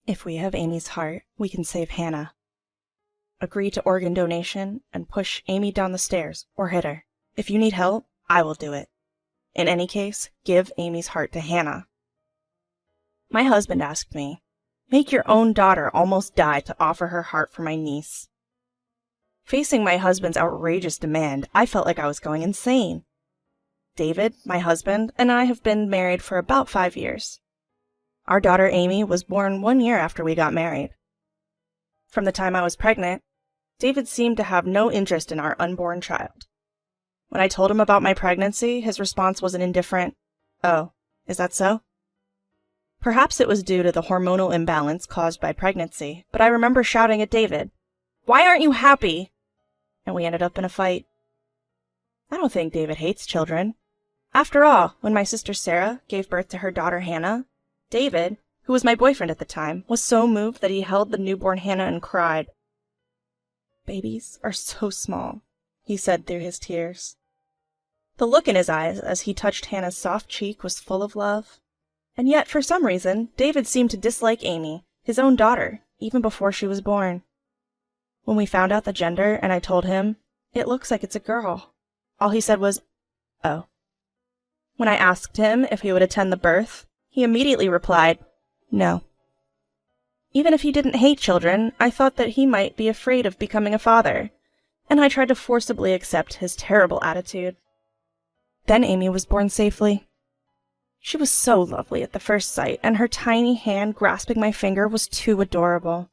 If we have Amy's heart, we can save Hannah. Agree to organ donation and push Amy down the stairs or hit her. If you need help, I will do it. In any case, give Amy's heart to Hannah. My husband asked me, make your own daughter almost die to offer her heart for my niece. Facing my husband's outrageous demand, I felt like I was going insane. David, my husband, and I have been married for about 5 years. Our daughter Amy was born 1 year after we got married. From the time I was pregnant, David seemed to have no interest in our unborn child. When I told him about my pregnancy, his response was an indifferent, "Oh, is that so?" Perhaps it was due to the hormonal imbalance caused by pregnancy, but I remember shouting at David, "Why aren't you happy?" And we ended up in a fight. I don't think David hates children. After all, when my sister Sarah gave birth to her daughter Hannah, David, who was my boyfriend at the time, was so moved that he held the newborn Hannah and cried. "Babies are so small," he said through his tears. The look in his eyes as he touched Hannah's soft cheek was full of love. And yet, for some reason, David seemed to dislike Amy, his own daughter, even before she was born. When we found out the gender and I told him, "It looks like it's a girl," all he said was, "Oh." When I asked him if he would attend the birth, he immediately replied, "No." Even if he didn't hate children, I thought that he might be afraid of becoming a father, and I tried to forcibly accept his terrible attitude. Then Amy was born safely. She was so lovely at the first sight, and her tiny hand grasping my finger was too adorable.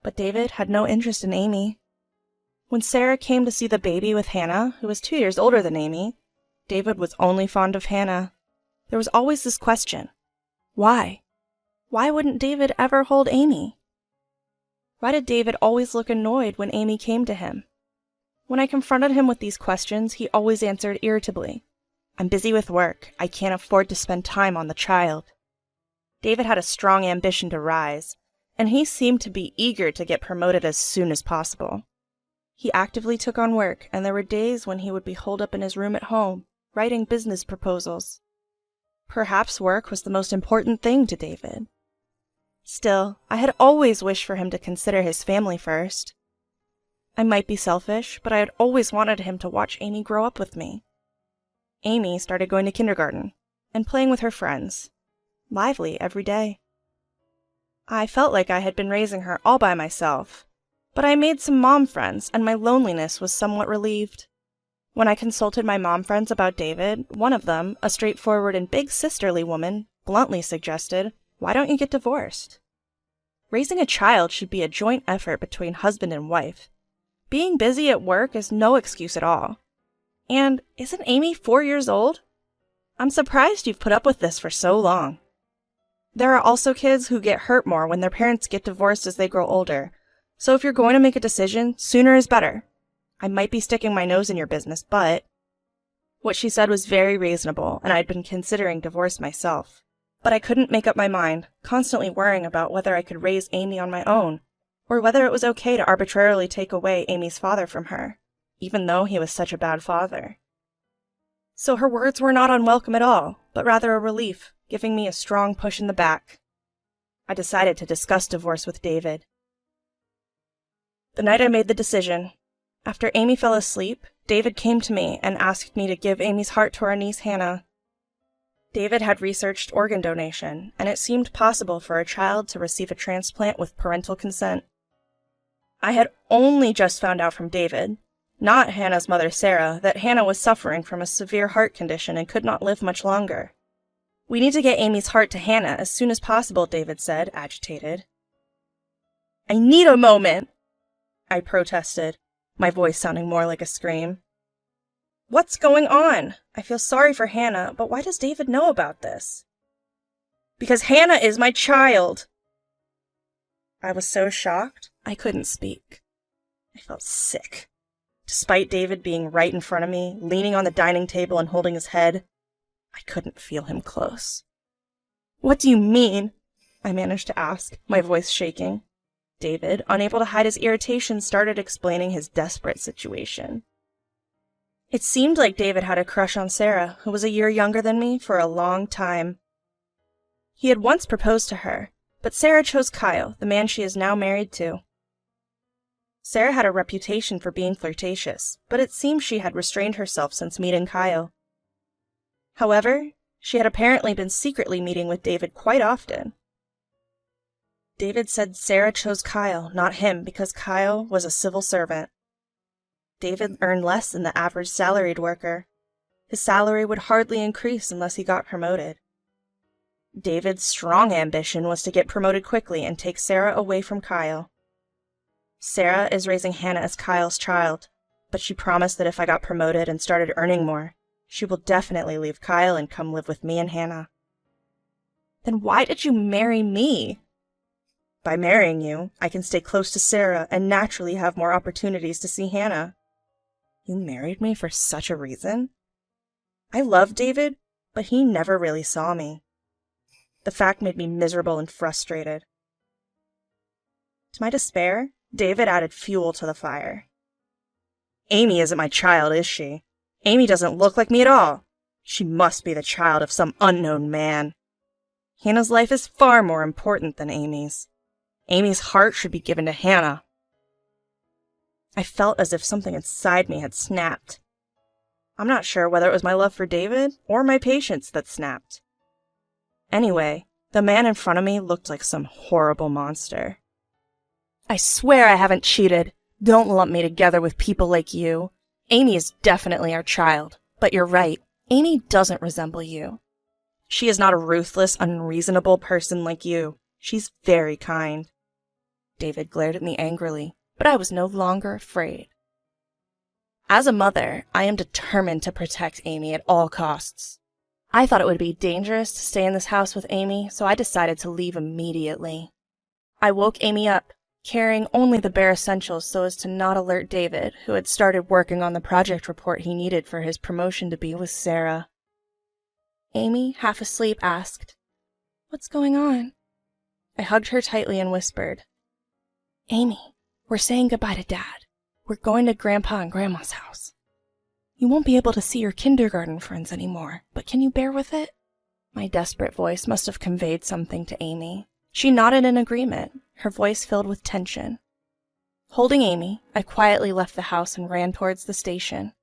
But David had no interest in Amy. When Sarah came to see the baby with Hannah, who was 2 years older than Amy, David was only fond of Hannah. There was always this question. Why? Why wouldn't David ever hold Amy? Why did David always look annoyed when Amy came to him? When I confronted him with these questions, he always answered irritably, "I'm busy with work. I can't afford to spend time on the child." David had a strong ambition to rise, and he seemed to be eager to get promoted as soon as possible. He actively took on work, and there were days when he would be holed up in his room at home, writing business proposals. Perhaps work was the most important thing to David. Still, I had always wished for him to consider his family first. I might be selfish, but I had always wanted him to watch Amy grow up with me. Amy started going to kindergarten and playing with her friends, lively every day. I felt like I had been raising her all by myself, but I made some mom friends and my loneliness was somewhat relieved. When I consulted my mom friends about David, one of them, a straightforward and big sisterly woman, bluntly suggested, "Why don't you get divorced?" Raising a child should be a joint effort between husband and wife. Being busy at work is no excuse at all. And isn't Amy 4 years old? I'm surprised you've put up with this for so long. There are also kids who get hurt more when their parents get divorced as they grow older, so if you're going to make a decision, sooner is better. I might be sticking my nose in your business, but... What she said was very reasonable, and I'd been considering divorce myself. But I couldn't make up my mind, constantly worrying about whether I could raise Amy on my own, or whether it was okay to arbitrarily take away Amy's father from her, even though he was such a bad father. So her words were not unwelcome at all, but rather a relief, giving me a strong push in the back. I decided to discuss divorce with David. The night I made the decision, after Amy fell asleep, David came to me and asked me to give Amy's heart to our niece Hannah. David had researched organ donation, and it seemed possible for a child to receive a transplant with parental consent. I had only just found out from David, not Hannah's mother Sarah, that Hannah was suffering from a severe heart condition and could not live much longer. "We need to get Amy's heart to Hannah as soon as possible," David said, agitated. "I need a moment," I protested, my voice sounding more like a scream. "What's going on? I feel sorry for Hannah, but why does David know about this?" "Because Hannah is my child!" I was so shocked, I couldn't speak. I felt sick. Despite David being right in front of me, leaning on the dining table and holding his head, I couldn't feel him close. "What do you mean?" I managed to ask, my voice shaking. David, unable to hide his irritation, started explaining his desperate situation. It seemed like David had a crush on Sarah, who was a year younger than me, for a long time. He had once proposed to her, But Sarah chose Kyle, the man she is now married to. Sarah had a reputation for being flirtatious, but it seems she had restrained herself since meeting Kyle. However, she had apparently been secretly meeting with David quite often. David said Sarah chose Kyle, not him, because Kyle was a civil servant. David earned less than the average salaried worker. His salary would hardly increase unless he got promoted. David's strong ambition was to get promoted quickly and take Sarah away from Kyle. Sarah is raising Hannah as Kyle's child, but she promised that if I got promoted and started earning more, she will definitely leave Kyle and come live with me and Hannah. Then why did you marry me? By marrying you, I can stay close to Sarah and naturally have more opportunities to see Hannah. You married me for such a reason? I loved David, but he never really saw me. The fact made me miserable and frustrated. To my despair, David added fuel to the fire. Amy isn't my child, is she? Amy doesn't look like me at all. She must be the child of some unknown man. Hannah's life is far more important than Amy's. Amy's heart should be given to Hannah. I felt as if something inside me had snapped. I'm not sure whether it was my love for David or my patience that snapped. Anyway, the man in front of me looked like some horrible monster. I swear I haven't cheated. Don't lump me together with people like you. Amy is definitely our child, but you're right. Amy doesn't resemble you. She is not a ruthless, unreasonable person like you. She's very kind. David glared at me angrily, but I was no longer afraid. As a mother, I am determined to protect Amy at all costs. I thought it would be dangerous to stay in this house with Amy, so I decided to leave immediately. I woke Amy up, carrying only the bare essentials so as to not alert David, who had started working on the project report he needed for his promotion to be with Sarah. Amy, half asleep, asked, "What's going on?" I hugged her tightly and whispered, "Amy, we're saying goodbye to Dad. We're going to Grandpa and Grandma's house. You won't be able to see your kindergarten friends anymore, but can you bear with it?" My desperate voice must have conveyed something to Amy. She nodded in agreement, her voice filled with tension. Holding Amy, I quietly left the house and ran towards the station.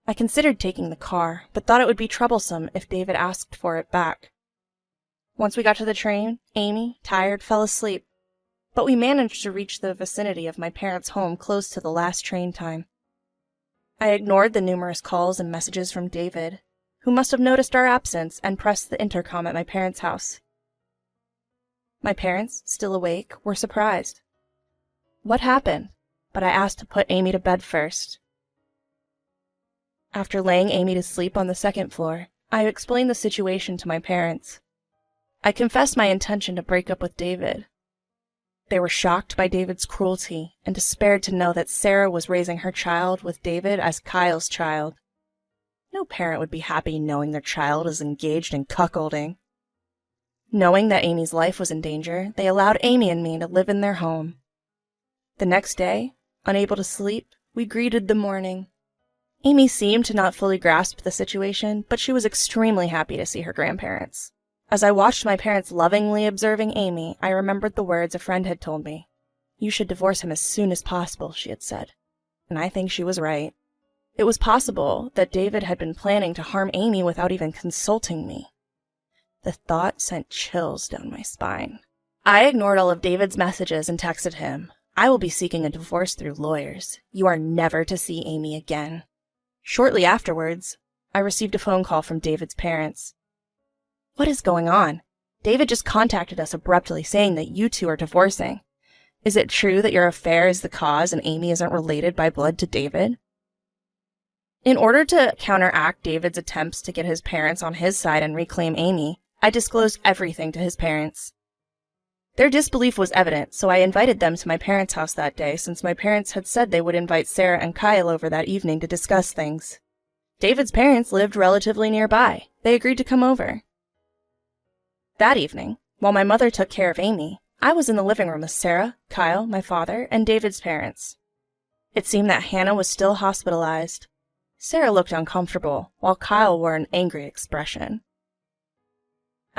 I considered taking the car, but thought it would be troublesome if David asked for it back. Once we got to the train, Amy, tired, fell asleep, but we managed to reach the vicinity of my parents' home close to the last train time. I ignored the numerous calls and messages from David, who must have noticed our absence and pressed the intercom at my parents' house. My parents, still awake, were surprised. What happened? But I asked to put Amy to bed first. After laying Amy to sleep on the second floor, I explained the situation to my parents. I confessed my intention to break up with David. They were shocked by David's cruelty and despaired to know that Sarah was raising her child with David as Kyle's child. No parent would be happy knowing their child is engaged in cuckolding. Knowing that Amy's life was in danger, they allowed Amy and me to live in their home. The next day, unable to sleep, we greeted the morning. Amy seemed to not fully grasp the situation, but she was extremely happy to see her grandparents. As I watched my parents lovingly observing Amy, I remembered the words a friend had told me. "You should divorce him as soon as possible," she had said. And I think she was right. It was possible that David had been planning to harm Amy without even consulting me. The thought sent chills down my spine. I ignored all of David's messages and texted him, "I will be seeking a divorce through lawyers. You are never to see Amy again." Shortly afterwards, I received a phone call from David's parents. "What is going on? David just contacted us abruptly saying that you two are divorcing. Is it true that your affair is the cause and Amy isn't related by blood to David?" In order to counteract David's attempts to get his parents on his side and reclaim Amy, I disclosed everything to his parents. Their disbelief was evident, so I invited them to my parents' house that day since my parents had said they would invite Sarah and Kyle over that evening to discuss things. David's parents lived relatively nearby. They agreed to come over. That evening, while my mother took care of Amy, I was in the living room with Sarah, Kyle, my father, and David's parents. It seemed that Hannah was still hospitalized. Sarah looked uncomfortable, while Kyle wore an angry expression.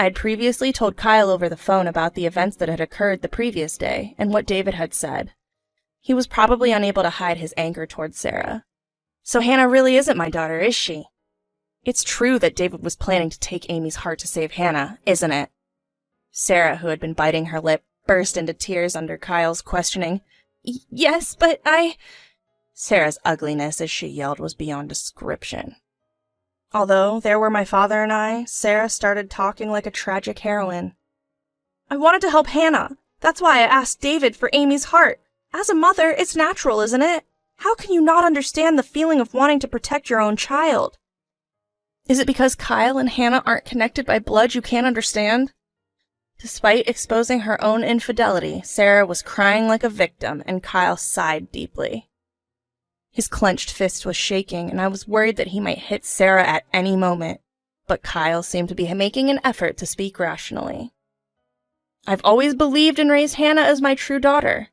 I had previously told Kyle over the phone about the events that had occurred the previous day and what David had said. He was probably unable to hide his anger towards Sarah. So Hannah really isn't my daughter, is she? It's true that David was planning to take Amy's heart to save Hannah, isn't it? Sarah, who had been biting her lip, burst into tears under Kyle's questioning. Yes, but I... Sarah's ugliness as she yelled was beyond description. Although there were my father and I, Sarah started talking like a tragic heroine. I wanted to help Hannah. That's why I asked David for Amy's heart. As a mother, it's natural, isn't it? How can you not understand the feeling of wanting to protect your own child? Is it because Kyle and Hannah aren't connected by blood you can't understand? Despite exposing her own infidelity, Sarah was crying like a victim, and Kyle sighed deeply. His clenched fist was shaking, and I was worried that he might hit Sarah at any moment, but Kyle seemed to be making an effort to speak rationally. I've always believed and raised Hannah as my true daughter.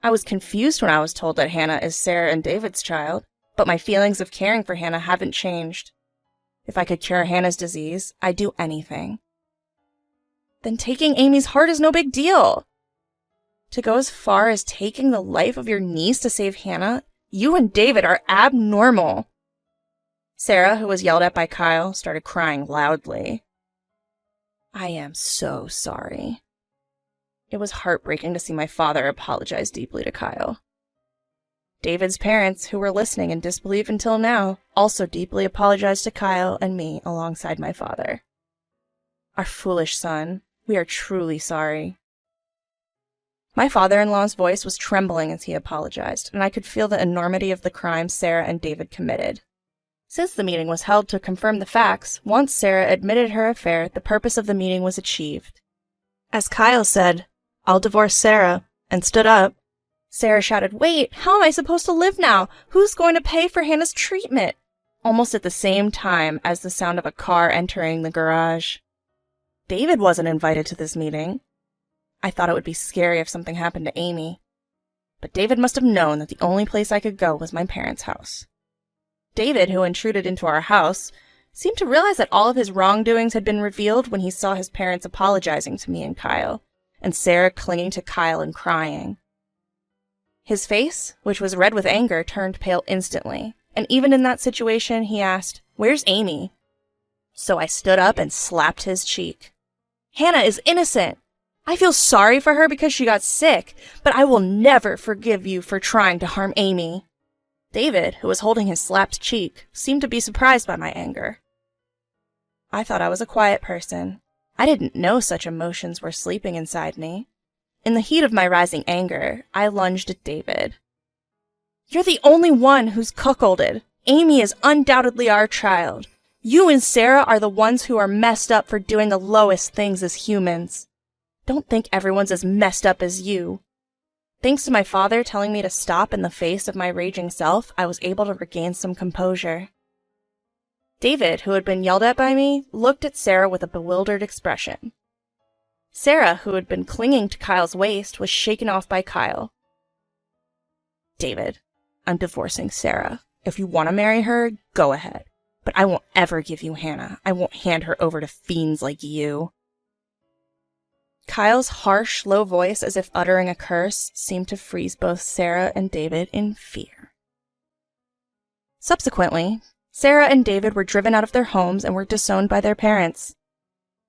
I was confused when I was told that Hannah is Sarah and David's child, but my feelings of caring for Hannah haven't changed. If I could cure Hannah's disease, I'd do anything. Then taking Amy's heart is no big deal. To go as far as taking the life of your niece to save Hannah, you and David are abnormal. Sarah, who was yelled at by Kyle, started crying loudly. I am so sorry. It was heartbreaking to see my father apologize deeply to Kyle. David's parents, who were listening in disbelief until now, also deeply apologized to Kyle and me alongside my father. Our foolish son, we are truly sorry. My father-in-law's voice was trembling as he apologized, and I could feel the enormity of the crime Sarah and David committed. Since the meeting was held to confirm the facts, once Sarah admitted her affair, the purpose of the meeting was achieved. As Kyle said, "I'll divorce Sarah," and stood up, Sarah shouted, "Wait, how am I supposed to live now? Who's going to pay for Hannah's treatment?" Almost at the same time as the sound of a car entering the garage. David wasn't invited to this meeting. I thought it would be scary if something happened to Amy. But David must have known that the only place I could go was my parents' house. David, who intruded into our house, seemed to realize that all of his wrongdoings had been revealed when he saw his parents apologizing to me and Kyle, and Sarah clinging to Kyle and crying. His face, which was red with anger, turned pale instantly, and even in that situation, he asked, "Where's Amy?" So I stood up and slapped his cheek. "Hannah is innocent. I feel sorry for her because she got sick, but I will never forgive you for trying to harm Amy." David, who was holding his slapped cheek, seemed to be surprised by my anger. I thought I was a quiet person. I didn't know such emotions were sleeping inside me. In the heat of my rising anger, I lunged at David. "You're the only one who's cuckolded. Amy is undoubtedly our child. You and Sarah are the ones who are messed up for doing the lowest things as humans. Don't think everyone's as messed up as you." Thanks to my father telling me to stop in the face of my raging self, I was able to regain some composure. David, who had been yelled at by me, looked at Sarah with a bewildered expression. Sarah, who had been clinging to Kyle's waist, was shaken off by Kyle. "David, I'm divorcing Sarah. If you want to marry her, go ahead. But I won't ever give you Hannah. I won't hand her over to fiends like you." Kyle's harsh, low voice, as if uttering a curse, seemed to freeze both Sarah and David in fear. Subsequently, Sarah and David were driven out of their homes and were disowned by their parents.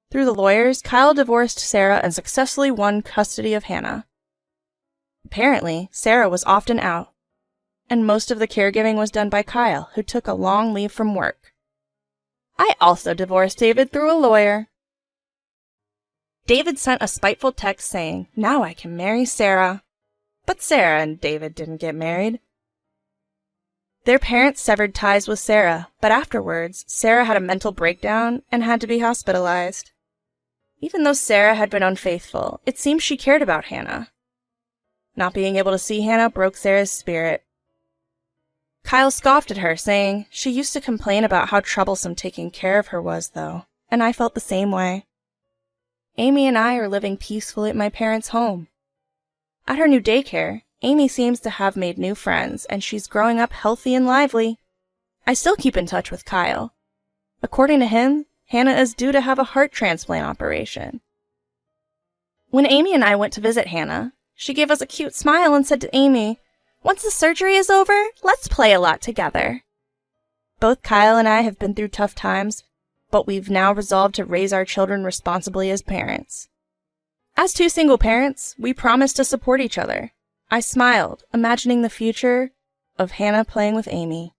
Through the lawyers, Kyle divorced Sarah and successfully won custody of Hannah. Apparently, Sarah was often out, and most of the caregiving was done by Kyle, who took a long leave from work. I also divorced David through a lawyer. David sent a spiteful text saying, "Now I can marry Sarah." But Sarah and David didn't get married. Their parents severed ties with Sarah, but afterwards, Sarah had a mental breakdown and had to be hospitalized. Even though Sarah had been unfaithful, it seemed she cared about Hannah. Not being able to see Hannah broke Sarah's spirit. Kyle scoffed at her, saying she used to complain about how troublesome taking care of her was, though, and I felt the same way. Amy and I are living peacefully at my parents' home. At her new daycare, Amy seems to have made new friends, and she's growing up healthy and lively. I still keep in touch with Kyle. According to him, Hannah is due to have a heart transplant operation. When Amy and I went to visit Hannah, she gave us a cute smile and said to Amy, "Once the surgery is over, let's play a lot together." Both Kyle and I have been through tough times, but we've now resolved to raise our children responsibly as parents. As two single parents, we promised to support each other. I smiled, imagining the future of Hannah playing with Amy.